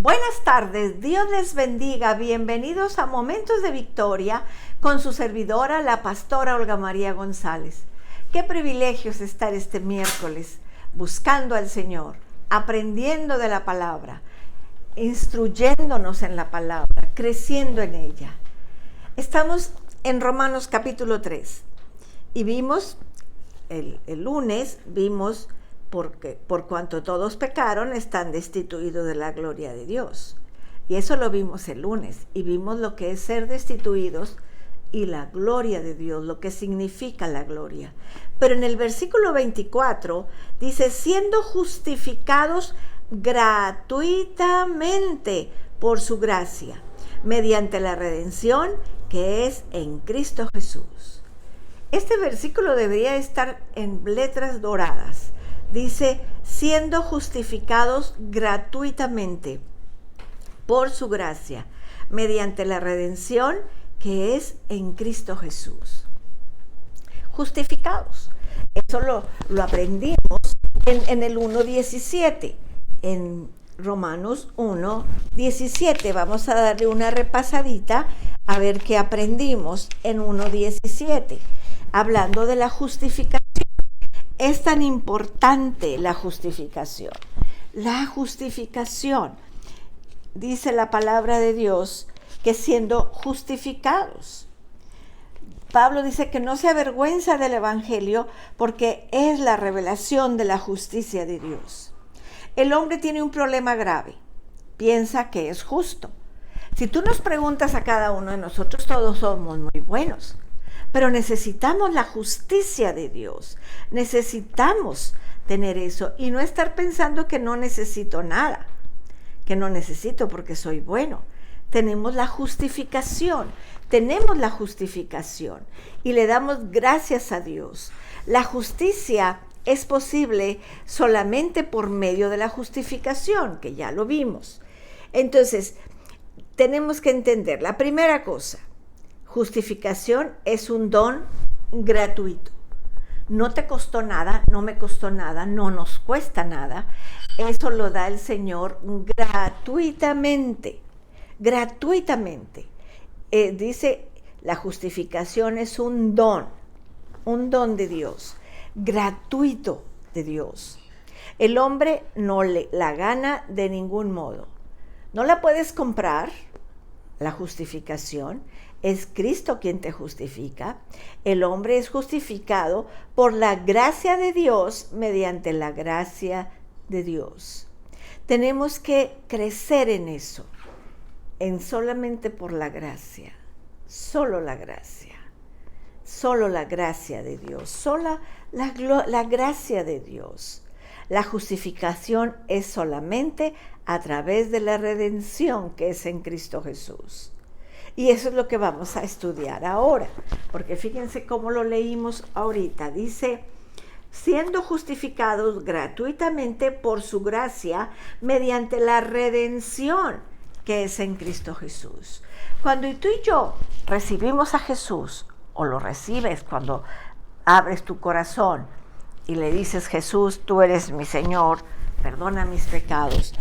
Buenas tardes, Dios les bendiga, bienvenidos a Momentos de Victoria con su servidora, la pastora Olga María González. Qué privilegio es estar este miércoles buscando al Señor, aprendiendo de la palabra, instruyéndonos en la palabra, creciendo en ella. Estamos en Romanos capítulo 3 y vimos, el lunes vimos porque por cuanto todos pecaron están destituidos de la gloria de Dios. Y eso lo vimos el lunes y vimos lo que es ser destituidos y la gloria de Dios, lo que significa la gloria. Pero en el versículo 24 dice, siendo justificados gratuitamente por su gracia, mediante la redención que es en Cristo Jesús. Este versículo debería estar en letras doradas. Dice, siendo justificados gratuitamente por su gracia, mediante la redención que es en Cristo Jesús. Justificados. Eso lo aprendimos en el 1.17, en Romanos 1.17. Vamos a darle una repasadita a ver qué aprendimos en 1.17, hablando de la justificación. Es tan importante la justificación. La justificación, dice la palabra de Dios, que siendo justificados. Pablo dice que no se avergüenza del Evangelio porque es la revelación de la justicia de Dios. El hombre tiene un problema grave. Piensa que es justo. Si tú nos preguntas a cada uno de nosotros, todos somos muy buenos. Pero necesitamos la justicia de Dios. Necesitamos tener eso y no estar pensando que no necesito nada, que no necesito porque soy bueno. Tenemos la justificación y le damos gracias a Dios. La justicia es posible solamente por medio de la justificación, que ya lo vimos. Entonces, tenemos que entender la primera cosa. Justificación es un don gratuito. No te costó nada, no me costó nada, no nos cuesta nada. Eso lo da el Señor gratuitamente. Gratuitamente. Dice, la justificación es un don de Dios, gratuito de Dios. El hombre no la gana de ningún modo. No la puedes comprar, la justificación. Es Cristo quien te justifica. El hombre es justificado por la gracia de Dios mediante la gracia de Dios. Tenemos que crecer en eso, en solamente por la gracia, solo la gracia de Dios, sola la gracia de Dios. La justificación es solamente a través de la redención que es en Cristo Jesús. Y eso es lo que vamos a estudiar ahora, porque fíjense cómo lo leímos ahorita. Dice, siendo justificados gratuitamente por su gracia mediante la redención que es en Cristo Jesús. Cuando tú y yo recibimos a Jesús, o lo recibes cuando abres tu corazón y le dices, Jesús, tú eres mi Señor, perdona mis pecados.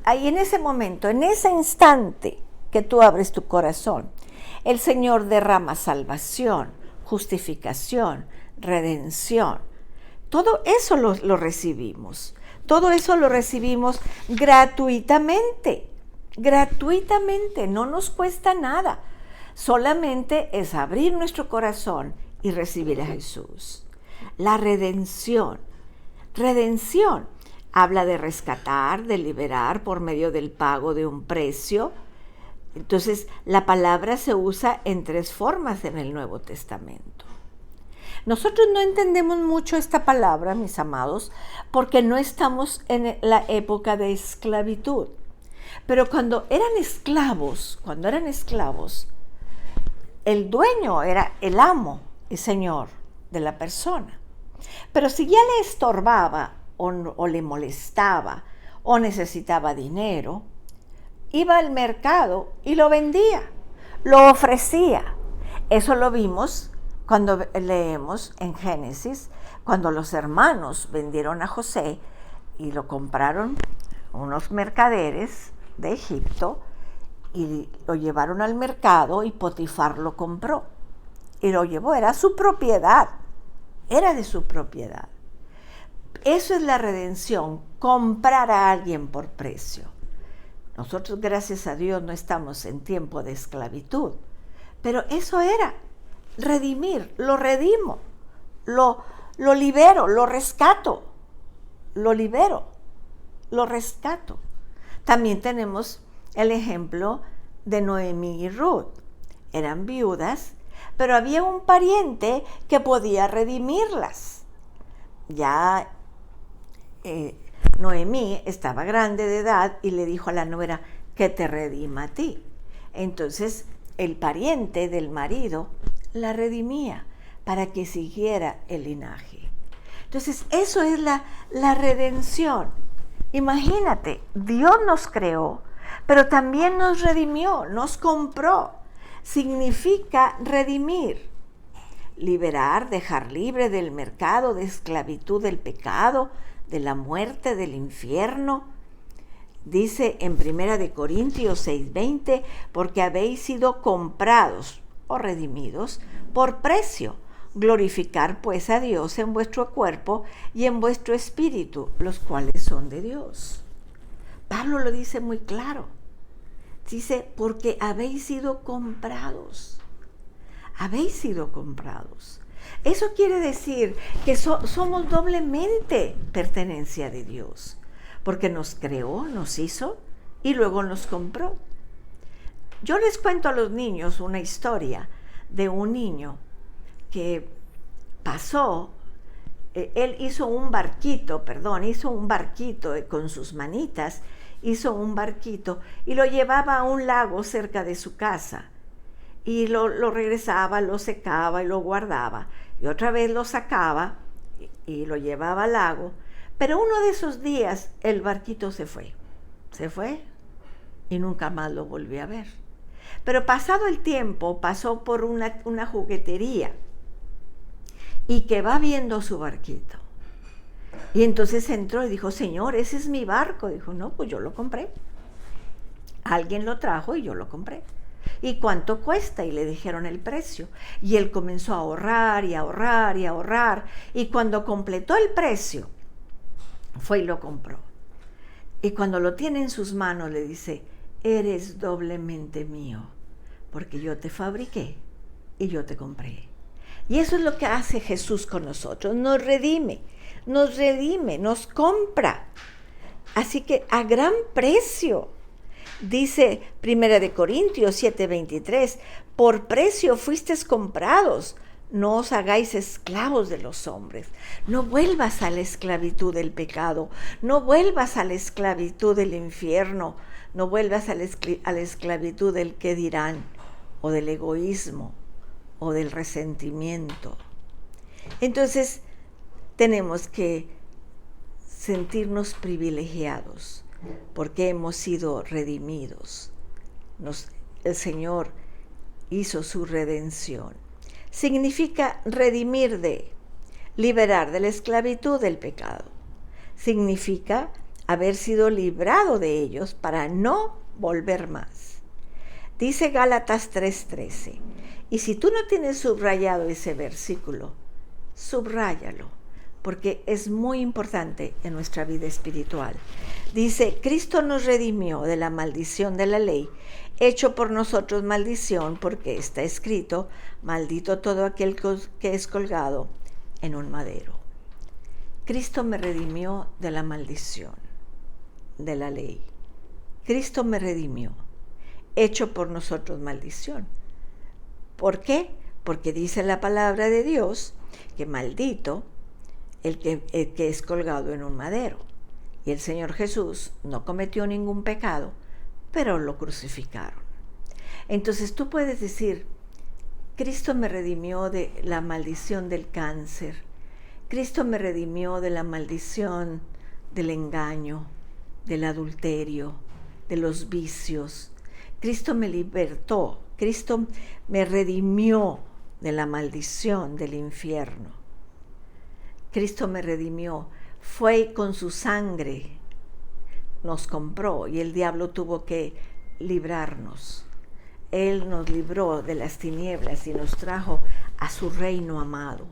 Ahí en ese momento, en ese instante que tú abres tu corazón, el Señor derrama salvación, justificación, redención. Todo eso lo recibimos. Todo eso lo recibimos gratuitamente. Gratuitamente, no nos cuesta nada. Solamente es abrir nuestro corazón y recibir a Jesús. La redención. Redención habla de rescatar, de liberar por medio del pago de un precio. Entonces, la palabra se usa en 3 formas en el Nuevo Testamento. Nosotros no entendemos mucho esta palabra, mis amados, porque no estamos en la época de esclavitud. Pero cuando eran esclavos, el dueño era el amo y señor de la persona. Pero si ya le estorbaba o le molestaba o necesitaba dinero, iba al mercado y lo vendía, lo ofrecía. Eso lo vimos cuando leemos en Génesis, cuando los hermanos vendieron a José y lo compraron unos mercaderes de Egipto y lo llevaron al mercado y Potifar lo compró y lo llevó, era su propiedad, era de su propiedad. Eso es la redención, comprar a alguien por precio. Nosotros, gracias a Dios, no estamos en tiempo de esclavitud, pero eso era redimir, lo redimo, lo libero, lo rescato, lo libero, lo rescato. También tenemos el ejemplo de Noemí y Ruth. Eran viudas, pero había un pariente que podía redimirlas. Ya Noemí estaba grande de edad y le dijo a la nuera que te redima a ti. Entonces el pariente del marido la redimía para que siguiera el linaje. Entonces eso es la redención. Imagínate, Dios nos creó, pero también nos redimió, nos compró. Significa redimir, liberar, dejar libre del mercado de esclavitud del pecado, de la muerte, del infierno. Dice en 1 Corintios 6:20, porque habéis sido comprados o redimidos por precio. Glorificar pues a Dios en vuestro cuerpo y en vuestro espíritu, los cuales son de Dios. Pablo lo dice muy claro. Dice, porque habéis sido comprados. Habéis sido comprados. Eso quiere decir que somos doblemente pertenencia de Dios, porque nos creó, nos hizo y luego nos compró. Yo les cuento a los niños una historia de un niño que pasó, él hizo un barquito con sus manitas, hizo un barquito y lo llevaba a un lago cerca de su casa. Y lo regresaba, lo secaba y lo guardaba. Y otra vez lo sacaba y lo llevaba al lago. Pero uno de esos días el barquito se fue y nunca más lo volví a ver. Pero pasado el tiempo pasó por una juguetería y que va viendo su barquito. Y entonces entró y dijo, Señor, ese es mi barco. Dijo, no, pues yo lo compré. Alguien lo trajo y yo lo compré. ¿Y cuánto cuesta? Y le dijeron el precio. Y él comenzó a ahorrar y a ahorrar y a ahorrar. Y cuando completó el precio, fue y lo compró. Y cuando lo tiene en sus manos, le dice, eres doblemente mío, porque yo te fabriqué y yo te compré. Y eso es lo que hace Jesús con nosotros. Nos redime, nos compra. Así que a gran precio. Dice 1 Corintios 7:23, por precio fuisteis comprados, no os hagáis esclavos de los hombres. No vuelvas a la esclavitud del pecado, no vuelvas a la esclavitud del infierno, no vuelvas a la esclavitud del qué dirán, o del egoísmo, o del resentimiento. Entonces, tenemos que sentirnos privilegiados, porque hemos sido redimidos. El Señor hizo su redención. Significa redimir liberar de la esclavitud del pecado. Significa haber sido librado de ellos para no volver más. Dice Gálatas 3:13. Y si tú no tienes subrayado ese versículo, subráyalo, porque es muy importante en nuestra vida espiritual. Dice, Cristo nos redimió de la maldición de la ley, hecho por nosotros maldición, porque está escrito, maldito todo aquel que es colgado en un madero. Cristo me redimió de la maldición de la ley. Cristo me redimió, hecho por nosotros maldición. ¿Por qué? Porque dice la palabra de Dios que maldito el que es colgado en un madero. Y el Señor Jesús no cometió ningún pecado, pero lo crucificaron. Entonces tú puedes decir, Cristo me redimió de la maldición del cáncer, Cristo me redimió de la maldición del engaño, del adulterio, de los vicios. Cristo me libertó, Cristo me redimió de la maldición del infierno. Cristo me redimió, fue con su sangre, nos compró y el diablo tuvo que librarnos. Él nos libró de las tinieblas y nos trajo a su reino amado.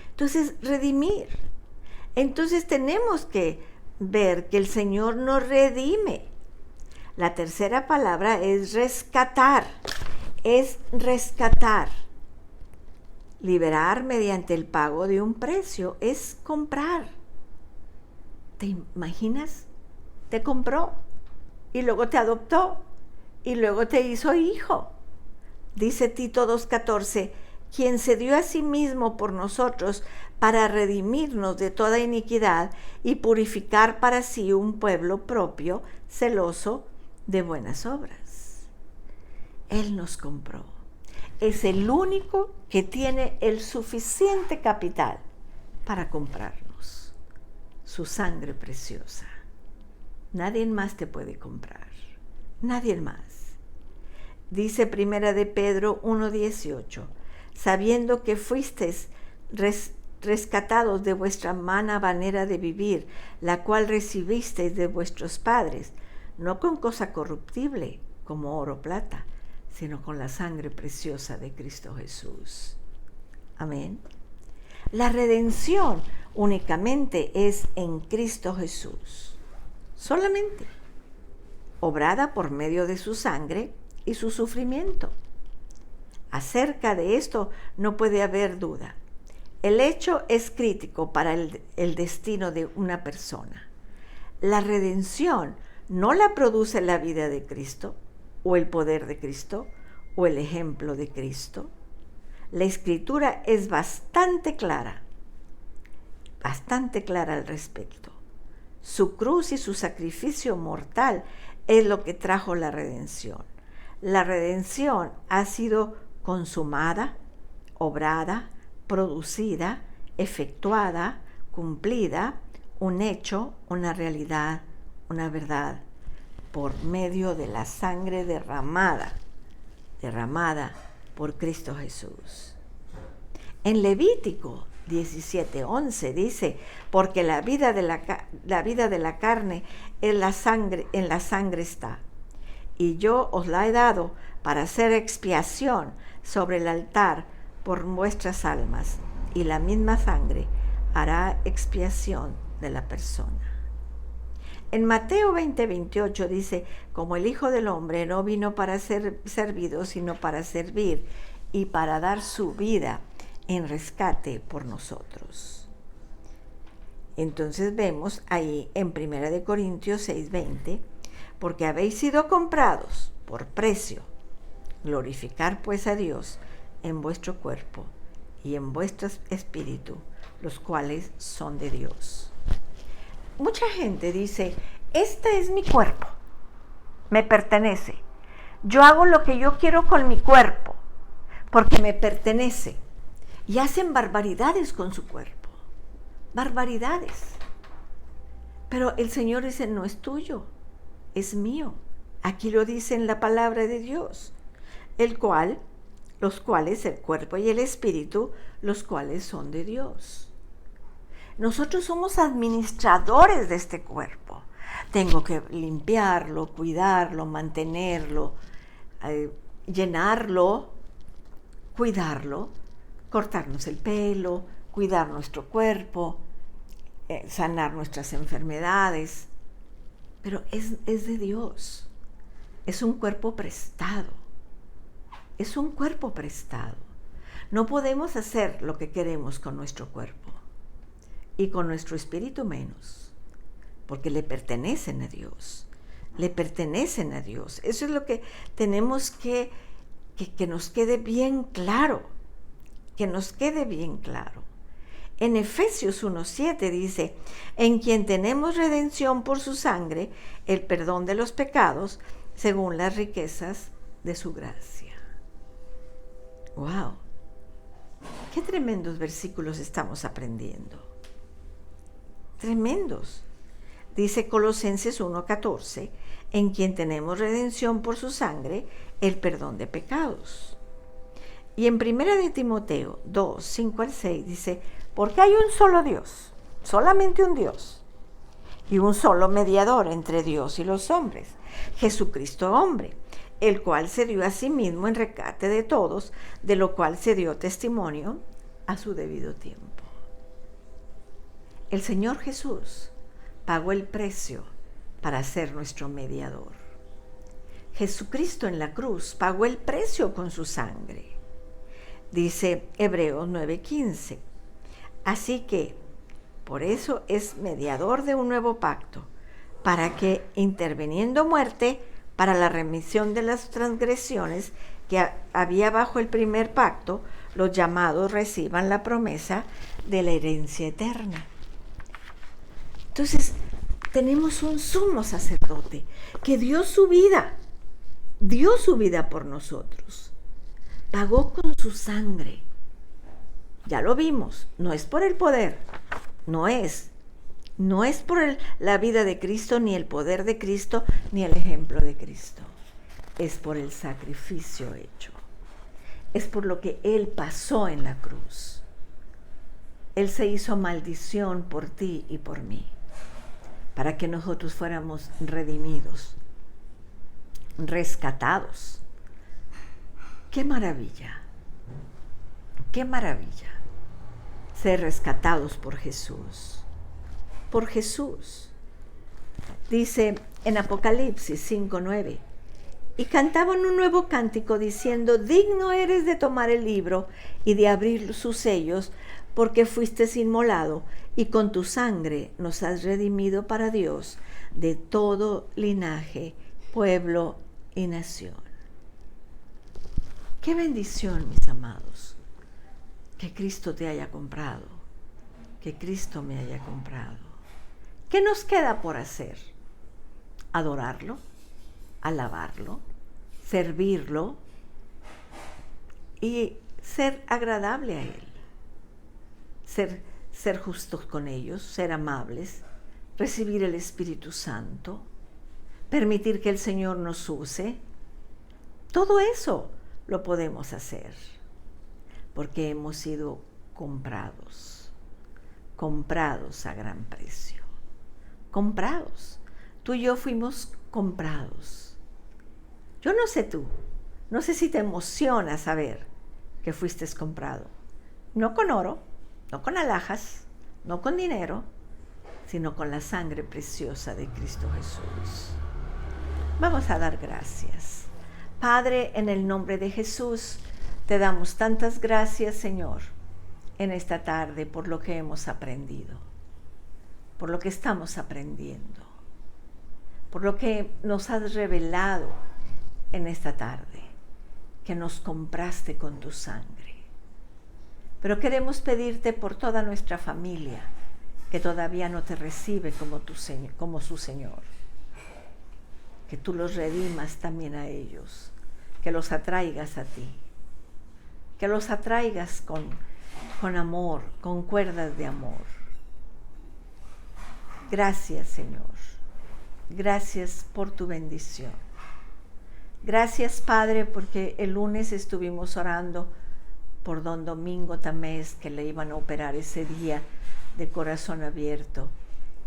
Entonces, redimir. Entonces tenemos que ver que el Señor nos redime. La tercera palabra es rescatar. Es rescatar. Liberar mediante el pago de un precio es comprar. ¿Te imaginas? Te compró y luego te adoptó y luego te hizo hijo. Dice Tito 2:14, quien se dio a sí mismo por nosotros para redimirnos de toda iniquidad y purificar para sí un pueblo propio, celoso de buenas obras. Él nos compró. Es el único que tiene el suficiente capital para comprarnos. Su sangre preciosa. Nadie más te puede comprar. Nadie más. Dice Primera de Pedro 1:18, sabiendo que fuisteis rescatados de vuestra mala manera de vivir, la cual recibisteis de vuestros padres, no con cosa corruptible, como oro o plata, sino con la sangre preciosa de Cristo Jesús. Amén. La redención únicamente es en Cristo Jesús. Solamente. Obrada por medio de su sangre y su sufrimiento. Acerca de esto no puede haber duda. El hecho es crítico para el destino de una persona. La redención no la produce la vida de Cristo, o el poder de Cristo, o el ejemplo de Cristo. La Escritura es bastante clara al respecto. Su cruz y su sacrificio mortal es lo que trajo la redención. La redención ha sido consumada, obrada, producida, efectuada, cumplida, un hecho, una realidad, una verdad, por medio de la sangre derramada por Cristo Jesús. En Levítico 17:11 dice, porque la vida de la carne en la sangre está, y yo os la he dado para hacer expiación sobre el altar por vuestras almas, y la misma sangre hará expiación de la persona. En Mateo 20:28 dice, como el Hijo del Hombre no vino para ser servido, sino para servir y para dar su vida en rescate por nosotros. Entonces vemos ahí en 1 Corintios 6:20, porque habéis sido comprados por precio, glorificar pues a Dios en vuestro cuerpo y en vuestro espíritu, los cuales son de Dios. Mucha gente dice, este es mi cuerpo, me pertenece. Yo hago lo que yo quiero con mi cuerpo, porque me pertenece. Y hacen barbaridades con su cuerpo, barbaridades. Pero el Señor dice, no es tuyo, es mío. Aquí lo dice en la palabra de Dios, los cuales, el cuerpo y el espíritu, los cuales son de Dios. Nosotros somos administradores de este cuerpo. Tengo que limpiarlo, cuidarlo, mantenerlo, llenarlo, cuidarlo, cortarnos el pelo, cuidar nuestro cuerpo, sanar nuestras enfermedades. Pero es de Dios. Es un cuerpo prestado. Es un cuerpo prestado. No podemos hacer lo que queremos con nuestro cuerpo. Y con nuestro espíritu menos, porque le pertenecen a Dios, le pertenecen a Dios. Eso es lo que tenemos que nos quede bien claro, que nos quede bien claro. En Efesios 1:7 dice, en quien tenemos redención por su sangre, el perdón de los pecados, según las riquezas de su gracia. ¡Wow! ¡Qué tremendos versículos estamos aprendiendo! Tremendos. Dice Colosenses 1:14, en quien tenemos redención por su sangre, el perdón de pecados. Y en 1 de Timoteo 2:5-6 dice, porque hay un solo Dios, solamente un Dios, y un solo mediador entre Dios y los hombres, Jesucristo hombre, el cual se dio a sí mismo en rescate de todos, de lo cual se dio testimonio a su debido tiempo. El Señor Jesús pagó el precio para ser nuestro mediador. Jesucristo en la cruz pagó el precio con su sangre. Dice Hebreos 9:15. Así que, por eso es mediador de un nuevo pacto, para que, interviniendo muerte para la remisión de las transgresiones que había bajo el primer pacto, los llamados reciban la promesa de la herencia eterna. Entonces, tenemos un sumo sacerdote que dio su vida por nosotros. Pagó con su sangre. Ya lo vimos, no es por el poder, no es por la vida de Cristo, ni el poder de Cristo, ni el ejemplo de Cristo. Es por el sacrificio hecho. Es por lo que Él pasó en la cruz. Él se hizo maldición por ti y por mí, para que nosotros fuéramos redimidos, rescatados. ¡Qué maravilla! ¡Qué maravilla! Ser rescatados por Jesús. Por Jesús. Dice en Apocalipsis 5:9, y cantaban un nuevo cántico diciendo, digno eres de tomar el libro y de abrir sus sellos, porque fuiste inmolado y con tu sangre nos has redimido para Dios de todo linaje, pueblo y nación. Qué bendición, mis amados, que Cristo te haya comprado, que Cristo me haya comprado. ¿Qué nos queda por hacer? Adorarlo, alabarlo, servirlo y ser agradable a Él. Ser justos con ellos, ser amables, recibir el Espíritu Santo, permitir que el Señor nos use. Todo eso lo podemos hacer porque hemos sido comprados a gran precio. Comprados. Tú y yo fuimos comprados. Yo no sé tú, no sé si te emociona saber que fuiste comprado. No con oro, no con alhajas, no con dinero, sino con la sangre preciosa de Cristo Jesús. Vamos a dar gracias. Padre, en el nombre de Jesús, te damos tantas gracias, Señor, en esta tarde por lo que hemos aprendido, por lo que estamos aprendiendo, por lo que nos has revelado en esta tarde, que nos compraste con tu sangre. Pero queremos pedirte por toda nuestra familia que todavía no te recibe como su Señor, que tú los redimas también a ellos, que los atraigas a ti, que los atraigas con amor, con cuerdas de amor. Gracias, Señor. Gracias por tu bendición. Gracias, Padre, porque el lunes estuvimos orando por don Domingo Tamés, que le iban a operar ese día de corazón abierto.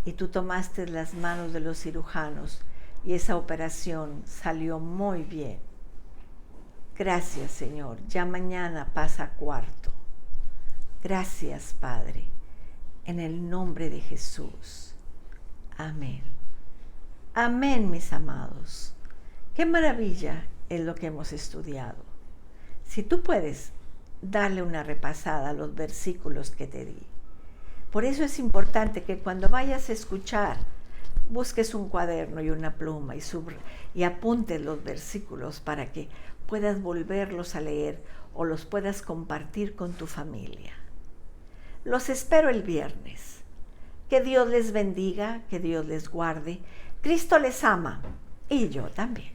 Y tú tomaste las manos de los cirujanos y esa operación salió muy bien. Gracias, Señor. Ya mañana pasa a cuarto. Gracias, Padre. En el nombre de Jesús. Amén. Amén, mis amados. Qué maravilla es lo que hemos estudiado. Si tú puedes darle una repasada a los versículos que te di. Por eso es importante que cuando vayas a escuchar, busques un cuaderno y una pluma y apuntes los versículos para que puedas volverlos a leer o los puedas compartir con tu familia. Los espero el viernes. Que Dios les bendiga, que Dios les guarde. Cristo les ama y yo también.